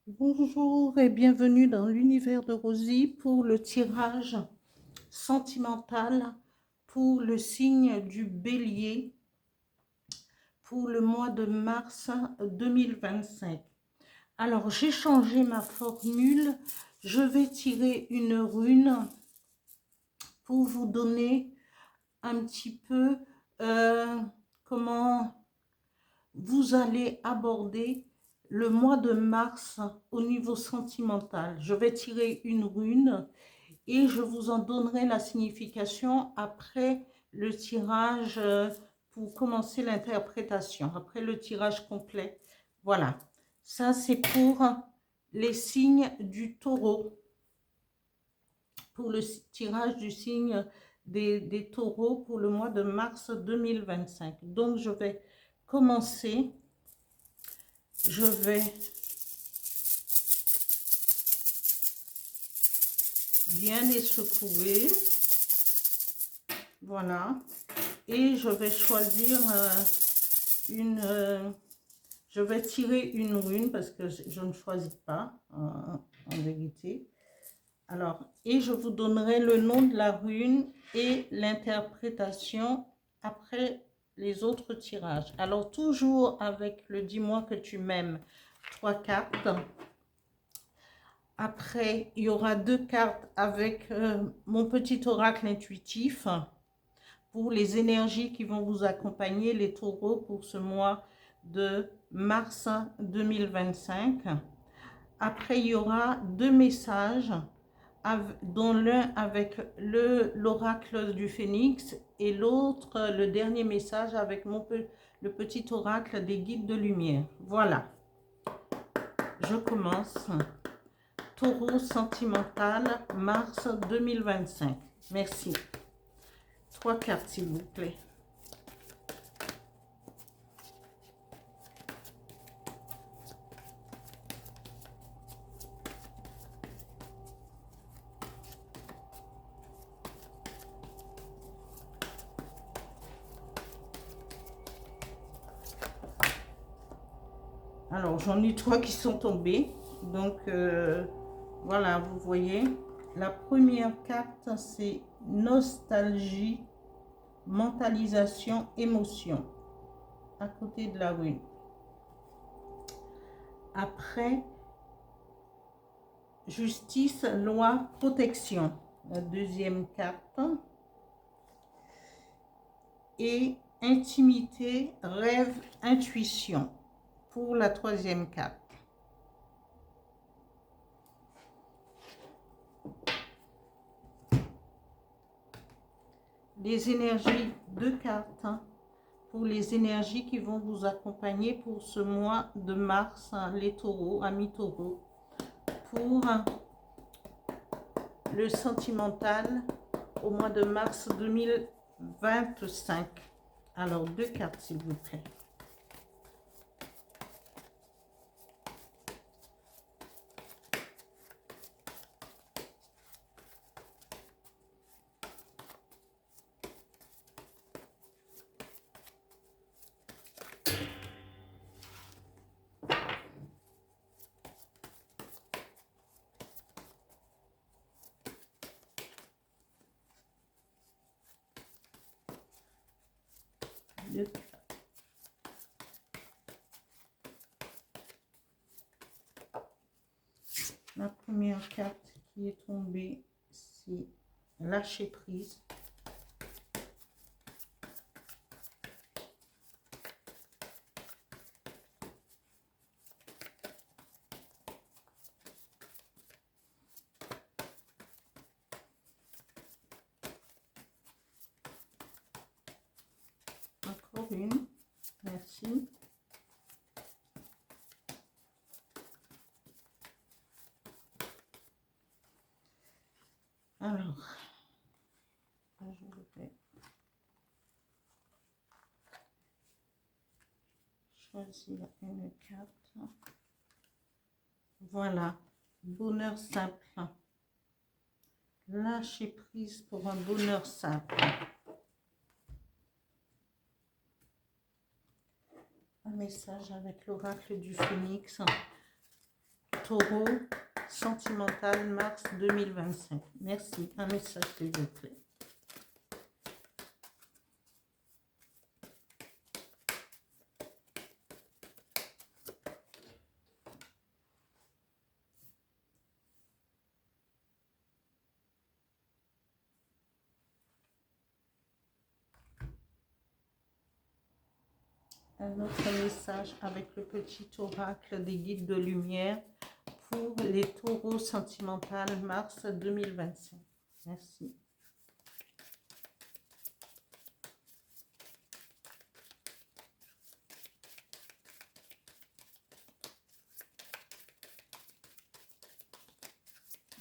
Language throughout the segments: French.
Bonjour et bienvenue dans l'univers de Rosie pour le tirage sentimental pour le signe du Bélier pour le mois de mars 2025. Alors, j'ai changé ma formule. Je vais tirer une rune pour vous donner un petit peu comment vous allez aborder le mois de mars au niveau sentimental. Je vais tirer une rune et je vous en donnerai la signification après le tirage pour commencer l'interprétation, après le tirage complet. Voilà, ça c'est pour les signes du taureau, pour le tirage du signe des taureaux pour le mois de mars 2025. Donc je vais commencer, je vais bien les secouer, voilà, et je vais choisir je vais tirer une rune parce que je ne choisis pas en vérité. Alors, et je vous donnerai le nom de la rune et l'interprétation après les autres tirages. Alors, toujours avec le dis-moi que tu m'aimes, 3 cartes. Après, il y aura 2 cartes avec mon petit oracle intuitif pour les énergies qui vont vous accompagner, les taureaux, pour ce mois de mars 2025. Après, il y aura 2 messages, dont l'un avec l'oracle du phénix et l'autre, le dernier message avec le petit oracle des guides de lumière. Voilà, je commence. Taureau sentimental, mars 2025. Merci. 3 cartes, s'il vous plaît. Alors, j'en ai 3 qui sont tombés. Donc, voilà, vous voyez. La première carte, c'est nostalgie, mentalisation, émotion. À côté de la rune. Après, justice, loi, protection. La deuxième carte. Et intimité, rêve, intuition. Pour la troisième carte. Les énergies, 2 cartes. Pour les énergies qui vont vous accompagner pour ce mois de mars, les taureaux, amis taureaux. Pour le sentimental au mois de mars 2025. Alors, 2 cartes, s'il vous plaît. La première carte qui est tombée, c'est lâcher prise. Encore une, merci. Alors, je vais choisir une carte. Voilà, bonheur simple. Lâcher prise pour un bonheur simple. Un message avec l'oracle du phénix Taureau sentimental mars 2025. Merci. Un message s'il vous plaît. Un autre message avec le petit oracle des guides de lumière pour les taureaux sentimentales mars 2025. Merci.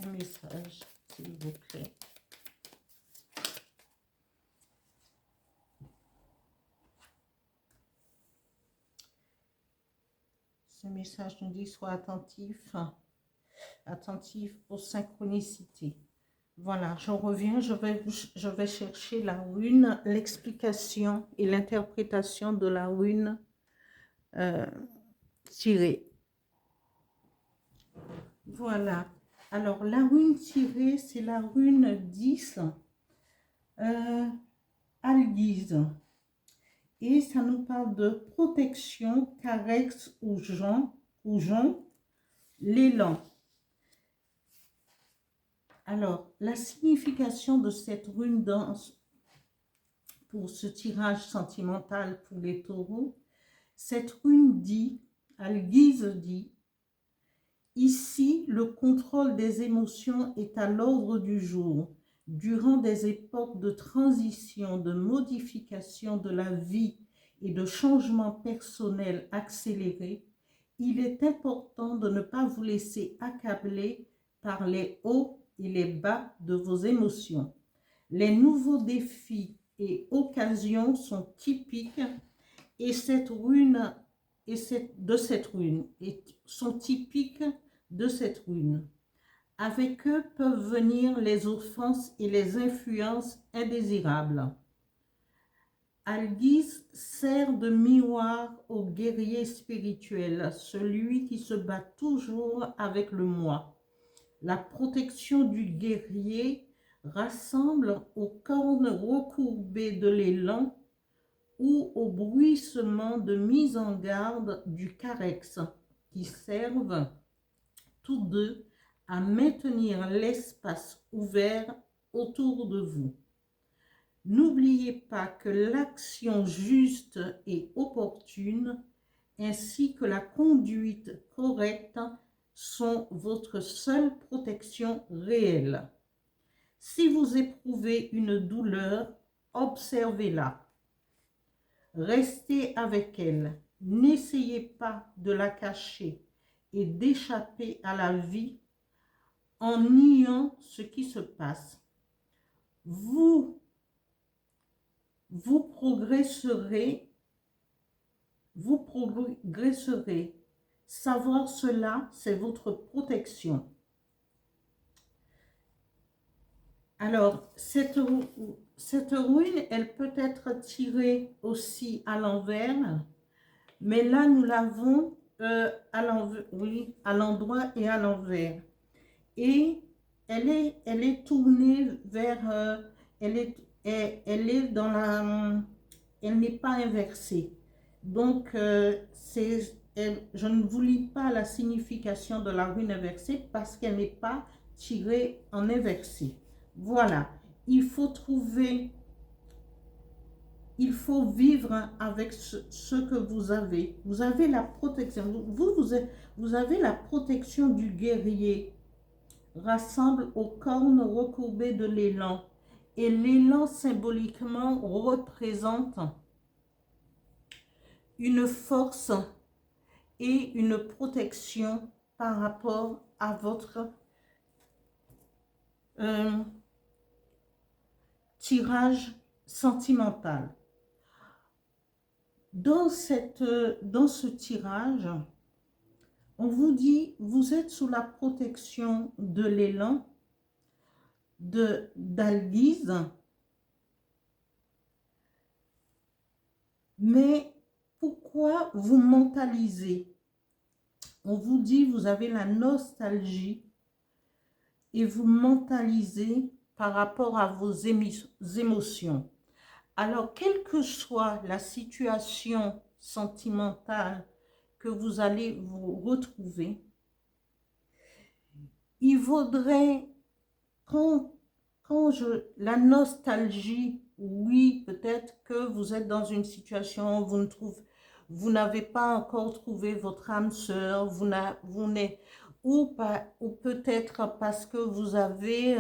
Un message, s'il vous plaît. Ce message nous dit sois attentif, attentif aux synchronicités. Voilà, je reviens, je vais chercher la rune, l'explication et l'interprétation de la rune tirée. Voilà, alors la rune tirée, c'est la rune 10, Alguise. Et ça nous parle de protection, caresse ou jonc, l'élan. Alors, la signification de cette rune pour ce tirage sentimental pour les taureaux, cette rune dit, Alguise dit, ici, le contrôle des émotions est à l'ordre du jour. Durant des époques de transition, de modification de la vie et de changements personnels accélérés, il est important de ne pas vous laisser accabler par les hauts et les bas de vos émotions. Les nouveaux défis et occasions sont typiques et sont typiques de cette rune. Avec eux peuvent venir les offenses et les influences indésirables. Alguise sert de miroir au guerrier spirituel, celui qui se bat toujours avec le moi. La protection du guerrier rassemble aux cornes recourbées de l'élan ou au bruissement de mise en garde du carex, qui servent tous deux à maintenir l'espace ouvert autour de vous. N'oubliez pas que l'action juste et opportune, ainsi que la conduite correcte, sont votre seule protection réelle. Si vous éprouvez une douleur, observez-la. Restez avec elle. N'essayez pas de la cacher et d'échapper à la vie en niant ce qui se passe. Vous progresserez. Savoir cela, c'est votre protection. Alors, cette rune, elle peut être tirée aussi à l'envers, mais là, nous l'avons à l'endroit et à l'envers. Et elle est tournée vers, elle n'est pas inversée. Donc, je ne vous lis pas la signification de la rune inversée parce qu'elle n'est pas tirée en inversé. Voilà, il faut vivre avec ce que vous avez. Vous avez la protection. Vous avez la protection du guerrier. Rassemble aux cornes recourbées de l'élan. Et l'élan symboliquement représente une force et une protection par rapport à votre tirage sentimental. Dans ce tirage, on vous dit, vous êtes sous la protection de l'élan, d'Alguise, mais pourquoi vous mentalisez? On vous dit, vous avez la nostalgie et vous mentalisez par rapport à vos émotions. Alors, quelle que soit la situation sentimentale que vous allez vous retrouver, il vaudrait, la nostalgie, oui, peut-être que vous êtes dans une situation, vous n'avez pas encore trouvé votre âme sœur, vous n'êtes, ou peut-être parce que vous avez,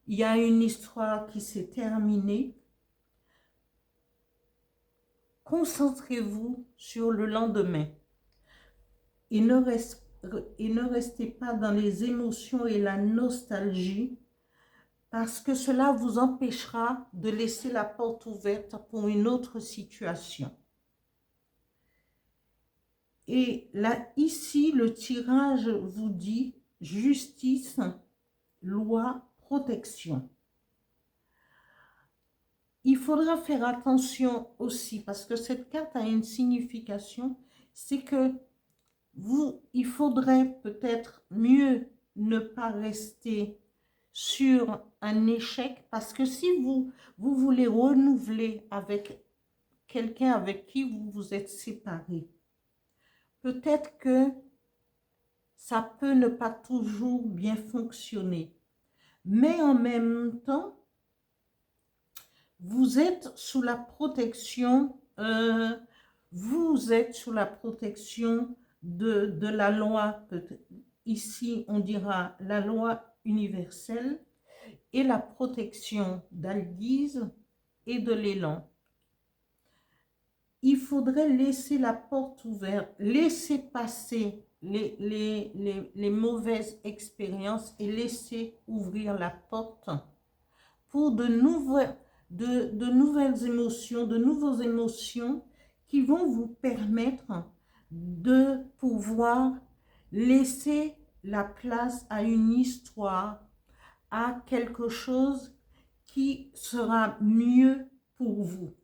il y a une histoire qui s'est terminée. Concentrez-vous sur le lendemain et ne restez pas dans les émotions et la nostalgie, parce que cela vous empêchera de laisser la porte ouverte pour une autre situation. Et là, ici, le tirage vous dit justice, loi, protection. Il faudra faire attention aussi, parce que cette carte a une signification, c'est que il faudrait peut-être mieux ne pas rester sur un échec, parce que si vous voulez renouveler avec quelqu'un avec qui vous vous êtes séparé, peut-être que ça peut ne pas toujours bien fonctionner. Mais en même temps, vous êtes sous la protection, de la loi, ici on dira la loi universelle, et la protection d'Alguise et de l'élan. Il faudrait laisser la porte ouverte, laisser passer les mauvaises expériences et laisser ouvrir la porte pour de nouvelles émotions, de nouvelles émotions qui vont vous permettre de pouvoir laisser la place à une histoire, à quelque chose qui sera mieux pour vous.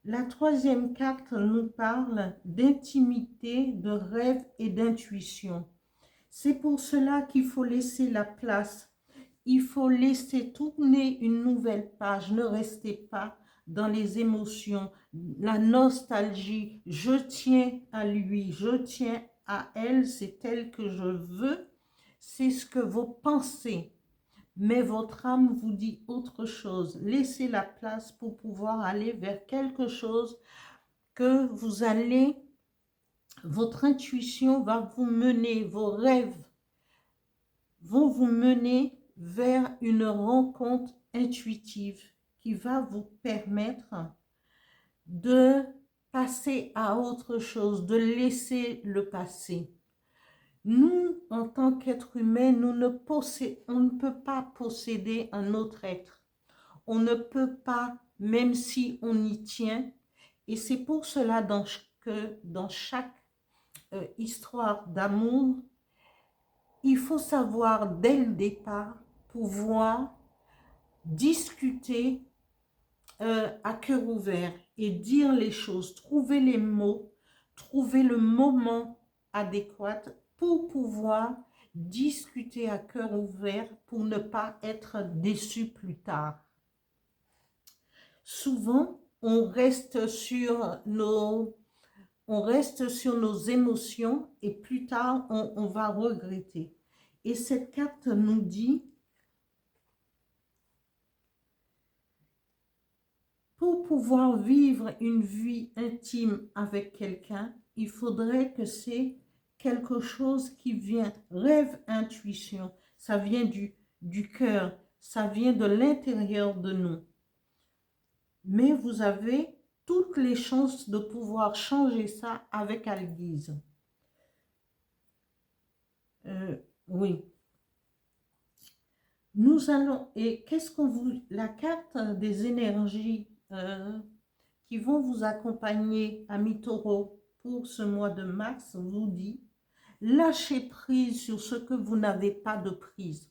La troisième carte nous parle d'intimité, de rêve et d'intuition. C'est pour cela qu'il faut laisser la place. Il faut laisser tourner une nouvelle page. Ne restez pas dans les émotions, la nostalgie. Je tiens à lui, je tiens à elle, c'est elle que je veux. C'est ce que vous pensez. Mais votre âme vous dit autre chose. Laissez la place pour pouvoir aller vers quelque chose que vous allez, votre intuition va vous mener, vos rêves vont vous mener vers une rencontre intuitive qui va vous permettre de passer à autre chose, de laisser le passé. Nous, en tant qu'être humain, on ne peut pas posséder un autre être. On ne peut pas, même si on y tient. Et c'est pour cela que dans chaque histoire d'amour, il faut savoir dès le départ pouvoir discuter à cœur ouvert et dire les choses, trouver les mots, trouver le moment adéquat pour pouvoir discuter à cœur ouvert pour ne pas être déçu plus tard. Souvent, on reste sur nos émotions et plus tard, on va regretter. Et cette carte nous dit, pour pouvoir vivre une vie intime avec quelqu'un, il faudrait que c'est quelque chose qui vient, rêve, intuition, ça vient du cœur, ça vient de l'intérieur de nous. Mais vous avez toutes les chances de pouvoir changer ça avec Alguise. Oui. Nous allons, et qu'est-ce qu'on vous, la carte des énergies qui vont vous accompagner, amis taureaux, pour ce mois de mars, vous dit, lâchez prise sur ce que vous n'avez pas de prise.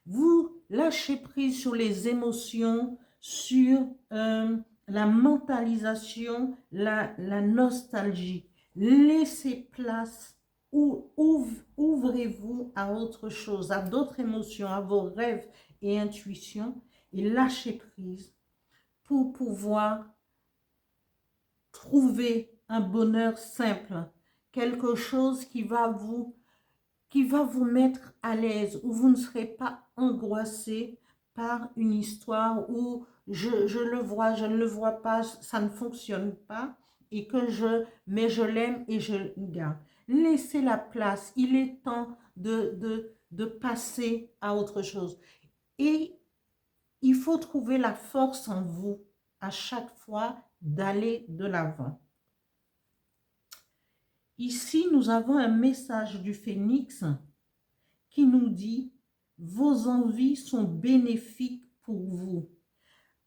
Vous lâchez prise sur les émotions, sur la mentalisation, la nostalgie. Laissez place ou ouvrez-vous à autre chose, à d'autres émotions, à vos rêves et intuitions et lâchez prise pour pouvoir trouver un bonheur simple, quelque chose qui va vous mettre à l'aise, où vous ne serez pas angoissé par une histoire où je le vois, je ne le vois pas, ça ne fonctionne pas, et que mais je l'aime et je le garde. Laissez la place, il est temps de passer à autre chose. Et il faut trouver la force en vous à chaque fois d'aller de l'avant. Ici, nous avons un message du Phénix qui nous dit « Vos envies sont bénéfiques pour vous ».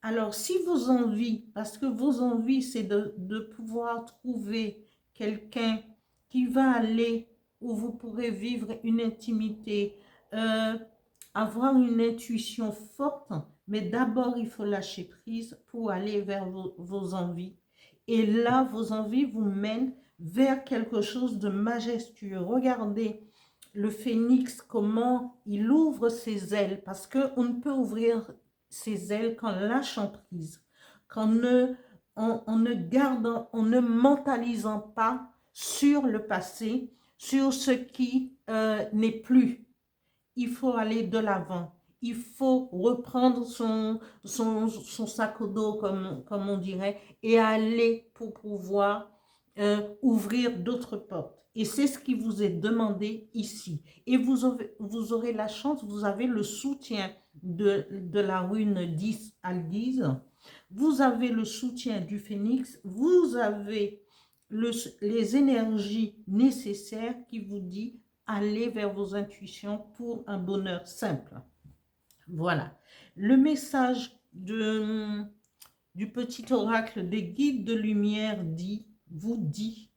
Alors, si vos envies, parce que vos envies, c'est de pouvoir trouver quelqu'un qui va aller où vous pourrez vivre une intimité, avoir une intuition forte, mais d'abord, il faut lâcher prise pour aller vers vos envies. Et là, vos envies vous mènent vers quelque chose de majestueux. Regardez le phénix, comment il ouvre ses ailes, parce qu'on ne peut ouvrir ses ailes qu'en lâchant prise, qu'en ne, on ne gardant, en ne mentalisant pas sur le passé, sur ce qui n'est plus. Il faut aller de l'avant. Il faut reprendre son sac à dos, comme on dirait, et aller pour pouvoir ouvrir d'autres portes. Et c'est ce qui vous est demandé ici. Et vous aurez la chance, vous avez le soutien de la rune 10 Algise, vous avez le soutien du phénix, vous avez les énergies nécessaires qui vous dit allez vers vos intuitions pour un bonheur simple. Voilà. Le message du petit oracle des guides de lumière vous dit,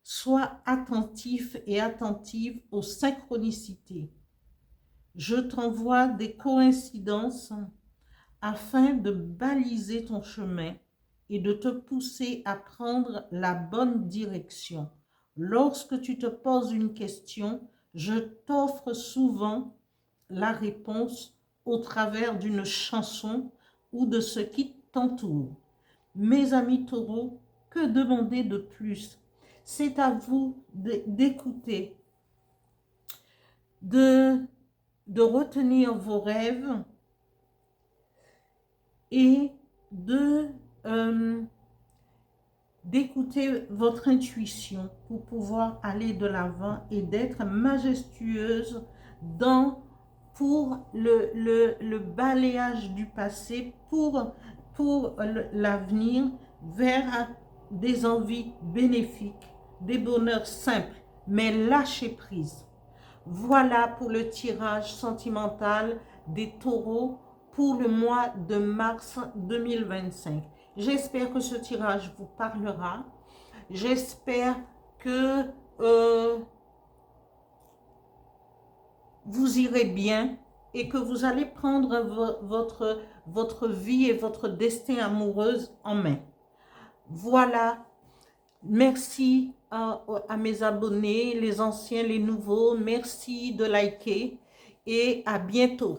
sois attentif et attentive aux synchronicités. Je t'envoie des coïncidences afin de baliser ton chemin et de te pousser à prendre la bonne direction. Lorsque tu te poses une question, je t'offre souvent la réponse au travers d'une chanson ou de ce qui t'entoure. Mes amis taureaux, que demander de plus? C'est à vous d'écouter, de retenir vos rêves et d'écouter votre intuition pour pouvoir aller de l'avant et d'être majestueuse pour le balayage du passé, pour l'avenir, vers des envies bénéfiques, des bonheurs simples, mais lâchez prise. Voilà pour le tirage sentimental des taureaux pour le mois de mars 2025. J'espère que ce tirage vous parlera. J'espère que vous irez bien et que vous allez prendre votre vie et votre destin amoureuse en main. Voilà. Merci à mes abonnés, les anciens, les nouveaux. Merci de liker et à bientôt.